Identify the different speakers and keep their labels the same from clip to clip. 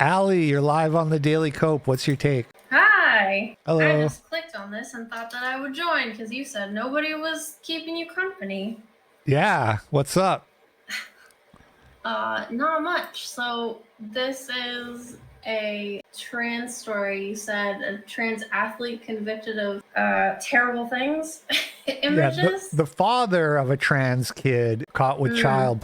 Speaker 1: Allie, you're live on the Daily Cope. What's your take?
Speaker 2: Hi.
Speaker 1: Hello.
Speaker 2: I just clicked on this and thought that I would join because you said nobody was keeping you company.
Speaker 1: Yeah, what's up?
Speaker 2: Not much. So this is a trans story. You said a trans athlete convicted of terrible things. Images.
Speaker 1: Yeah, the father of a trans kid caught with child.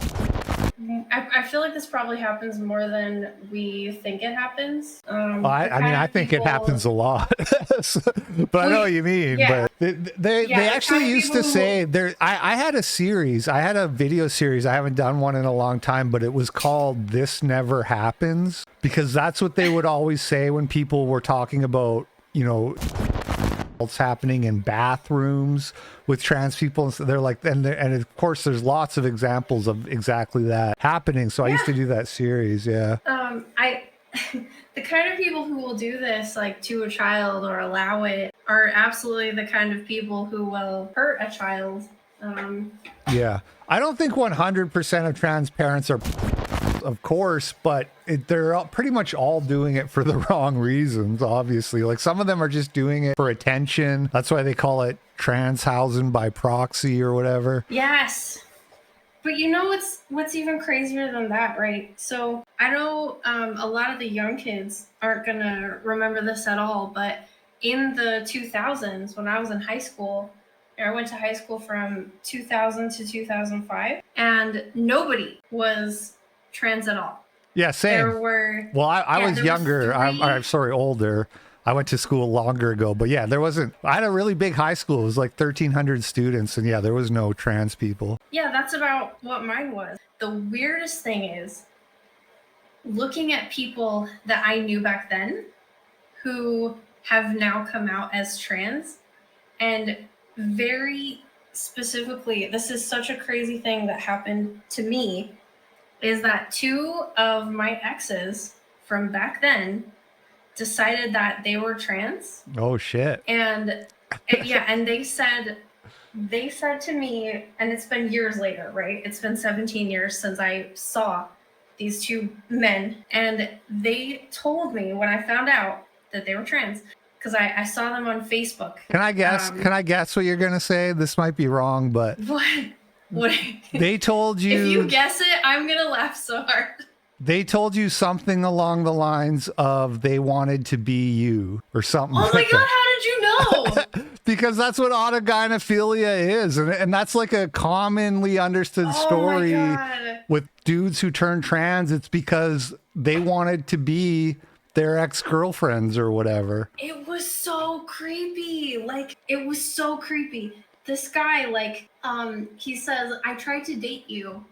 Speaker 2: I feel like this probably happens more than we think it happens.
Speaker 1: I think it happens a lot, but I know what you mean.
Speaker 2: Yeah.
Speaker 1: But they actually used to say there. I had a series. I had a video series. I haven't done one in a long time, but it was called "This Never Happens" because that's what they would always say when people were talking about, what's happening in bathrooms with trans people. And so they're like, and of course there's lots of examples of exactly that happening. So I used to do that series. Yeah.
Speaker 2: The kind of people who will do this like to a child or allow it are absolutely the kind of people who will hurt a child.
Speaker 1: Yeah. I don't think 100% of trans parents are, of course, but they're pretty much all doing it for the wrong reasons, obviously. Like some of them are just doing it for attention. That's why they call it trans housing by proxy or whatever.
Speaker 2: Yes. But you know what's even crazier than that, right? So I know a lot of the young kids aren't going to remember this at all, but in the 2000s, when I was in high school, I went to high school from 2000 to 2005, and nobody was trans at all.
Speaker 1: Yeah, same. I was younger. I'm sorry, older. I went to school longer ago, but yeah, there wasn't. I had a really big high school. It was like 1,300 students, and yeah, there was no trans people.
Speaker 2: Yeah, that's about what mine was. The weirdest thing is looking at people that I knew back then who have now come out as trans, and very specifically, this is such a crazy thing that happened to me, is that two of my exes from back then decided that they were trans.
Speaker 1: Oh shit.
Speaker 2: And yeah, and they said to me, and it's been years later, right? It's been 17 years since I saw these two men, and they told me when I found out that they were trans, because I saw them on Facebook.
Speaker 1: Can I guess? Can I guess what you're gonna say? This might be wrong, but
Speaker 2: what?
Speaker 1: They told you.
Speaker 2: If you guess it, I'm gonna laugh so hard.
Speaker 1: They told you something along the lines of they wanted to be you or something.
Speaker 2: Oh my God, how did you know?
Speaker 1: Because that's what autogynephilia is. And that's like a commonly understood story with dudes who turn trans. It's because they wanted to be their ex-girlfriends or whatever.
Speaker 2: It was so creepy. It was so creepy. This guy, he says, I tried to date you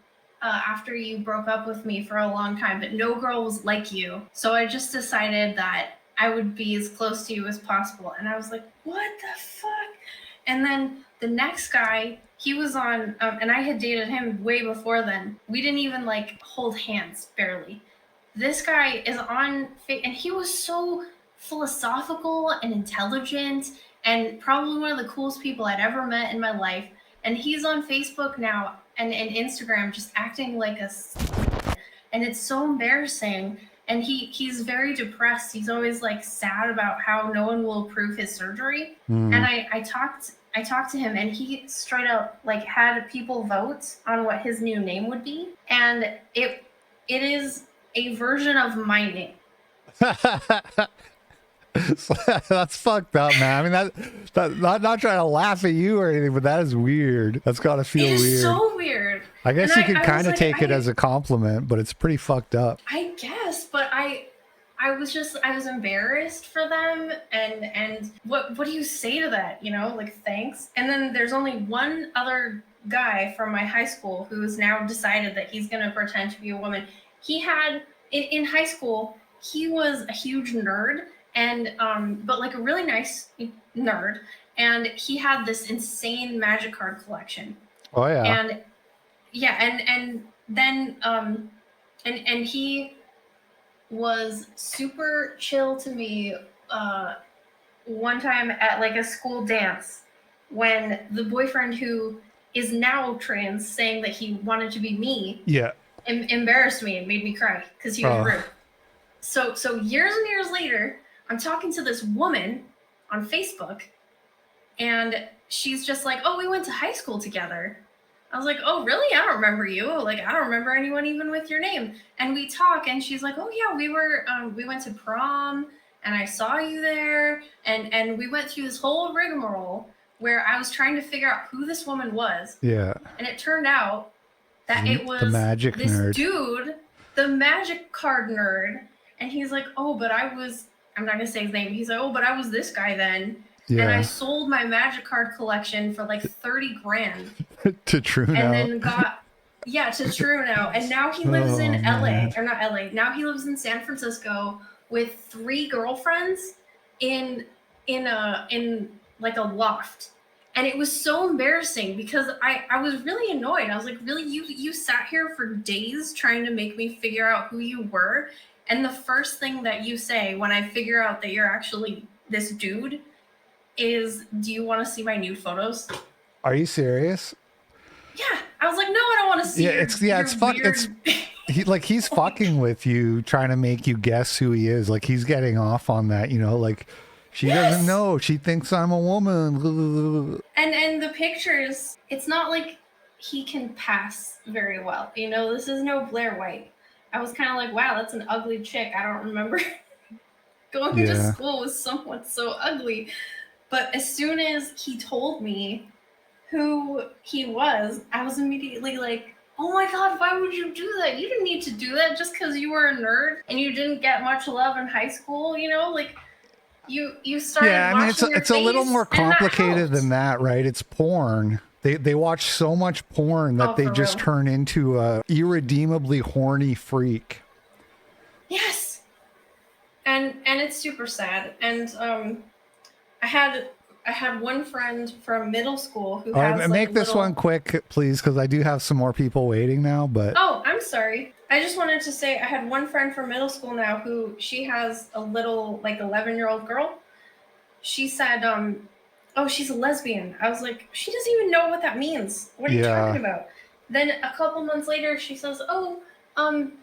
Speaker 2: after you broke up with me for a long time, but no girl was like you. So I just decided that I would be as close to you as possible. And I was like, what the fuck? And then the next guy, he was on, and I had dated him way before then. We didn't even hold hands, barely. This guy is on, and he was so philosophical and intelligent and probably one of the coolest people I'd ever met in my life. And he's on Facebook now and Instagram just acting like a, and it's so embarrassing. And he's very depressed. He's always sad about how no one will approve his surgery. And I talked to him, and he straight up had people vote on what his new name would be. And it is a version of my name.
Speaker 1: That's fucked up, man. I mean, not trying to laugh at you or anything, but that is weird. That's got to feel weird.
Speaker 2: It's so weird.
Speaker 1: I guess you could kind of take it as a compliment, but it's pretty fucked up.
Speaker 2: I guess, but I was embarrassed for them, and what do you say to that? Thanks. And then there's only one other guy from my high school who's now decided that he's gonna pretend to be a woman. He had in high school, he was a huge nerd, and but a really nice nerd, and he had this insane magic card collection.
Speaker 1: Oh yeah.
Speaker 2: And yeah, and then and he was super chill to me one time at a school dance when the boyfriend who is now trans saying that he wanted to be me embarrassed me and made me cry because he was rude. So years and years later, I'm talking to this woman on Facebook, and she's just like, "Oh, we went to high school together." I was like, "Oh, really? I don't remember you. Like, I don't remember anyone even with your name." And we talk, and she's like, "Oh yeah, we went to prom, and I saw you there, and we went through this whole rigmarole where I was trying to figure out who this woman was,
Speaker 1: Yeah.
Speaker 2: and it turned out that it
Speaker 1: The
Speaker 2: was
Speaker 1: magic
Speaker 2: this
Speaker 1: nerd.
Speaker 2: dude, the magic card nerd." And he's like, "Oh, but I'm not gonna say his name. He's like, "Oh, but I was this guy then." And I
Speaker 1: Yeah.
Speaker 2: sold my magic card collection for like 30 grand
Speaker 1: To True
Speaker 2: and
Speaker 1: Now.
Speaker 2: then got, yeah, to True Now. And now he lives in LA,
Speaker 1: man.
Speaker 2: or not LA. Now he lives in San Francisco with 3 girlfriends in in like a loft. And it was so embarrassing because I was really annoyed. I was like, "Really, you sat here for days trying to make me figure out who you were, and the first thing that you say when I figure out that you're actually this dude is, do you want to see my nude photos?"
Speaker 1: Are you serious?
Speaker 2: Yeah, I was like, "No, I don't want to see
Speaker 1: Yeah,
Speaker 2: your,
Speaker 1: it's
Speaker 2: weird."
Speaker 1: he's fucking with you, trying to make you guess who he is. Like he's getting off on that, you know, like she doesn't
Speaker 2: Yes!
Speaker 1: know. She thinks I'm a woman.
Speaker 2: And the pictures, it's not like he can pass very well. You know, this is no Blair White. I was kind of like, "Wow, that's an ugly chick. I don't remember going to
Speaker 1: Yeah.
Speaker 2: school with someone so ugly." But as soon as he told me who he was, I was immediately like, "Oh my god, why would you do that? You didn't need to do that just because you were a nerd and you didn't get much love in high school, you know? Like, you started
Speaker 1: Yeah, I mean
Speaker 2: washing your
Speaker 1: it's a little
Speaker 2: face,
Speaker 1: more
Speaker 2: and that
Speaker 1: complicated than
Speaker 2: helped."
Speaker 1: that, right? It's porn. They watch so much porn that
Speaker 2: Oh,
Speaker 1: they
Speaker 2: for
Speaker 1: just
Speaker 2: real.
Speaker 1: turn into a irredeemably horny freak.
Speaker 2: Yes. And it's super sad. And I had I had one friend from middle school who
Speaker 1: All right,
Speaker 2: has like
Speaker 1: make this one
Speaker 2: little.
Speaker 1: quick, please, because I do have some more people waiting now. But
Speaker 2: Oh, I'm sorry. I just wanted to say I had one friend from middle school now who she has a little like 11-year-old girl. She said, "Oh, she's a lesbian." I was like, "She doesn't even know what that means. What are you talking
Speaker 1: yeah,
Speaker 2: about?" Then a couple months later, she says, "Oh,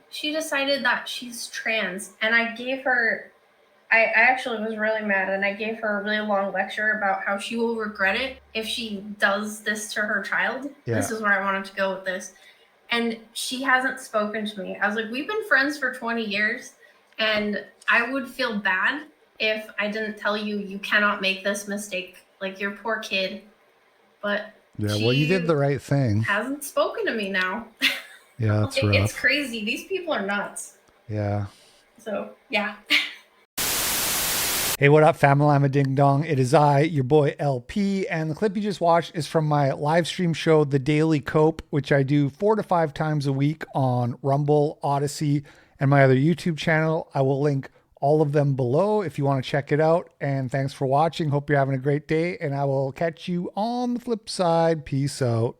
Speaker 2: she decided that she's trans," and I gave her. I actually was really mad, and I gave her a really long lecture about how she will regret it if she does this to her child.
Speaker 1: yeah.
Speaker 2: This is where I wanted to go with this. And she hasn't spoken to me. I was like, "We've been friends for 20 years, and I would feel bad if I didn't tell you you cannot make this mistake. Like, your poor kid." But
Speaker 1: Yeah, well, you did
Speaker 2: she
Speaker 1: the right thing.
Speaker 2: hasn't spoken to me now.
Speaker 1: Yeah, that's
Speaker 2: It's
Speaker 1: rough.
Speaker 2: crazy. These people are nuts.
Speaker 1: Yeah.
Speaker 2: So, yeah.
Speaker 1: Hey, what up, family? I'm a ding dong. It is I, your boy LP, and the clip you just watched is from my live stream show, The Daily Cope, which I do 4 to 5 times a week on Rumble, Odyssey, and my other YouTube channel. I will link all of them below if you want to check it out. And thanks for watching. Hope you're having a great day, and I will catch you on the flip side. Peace out.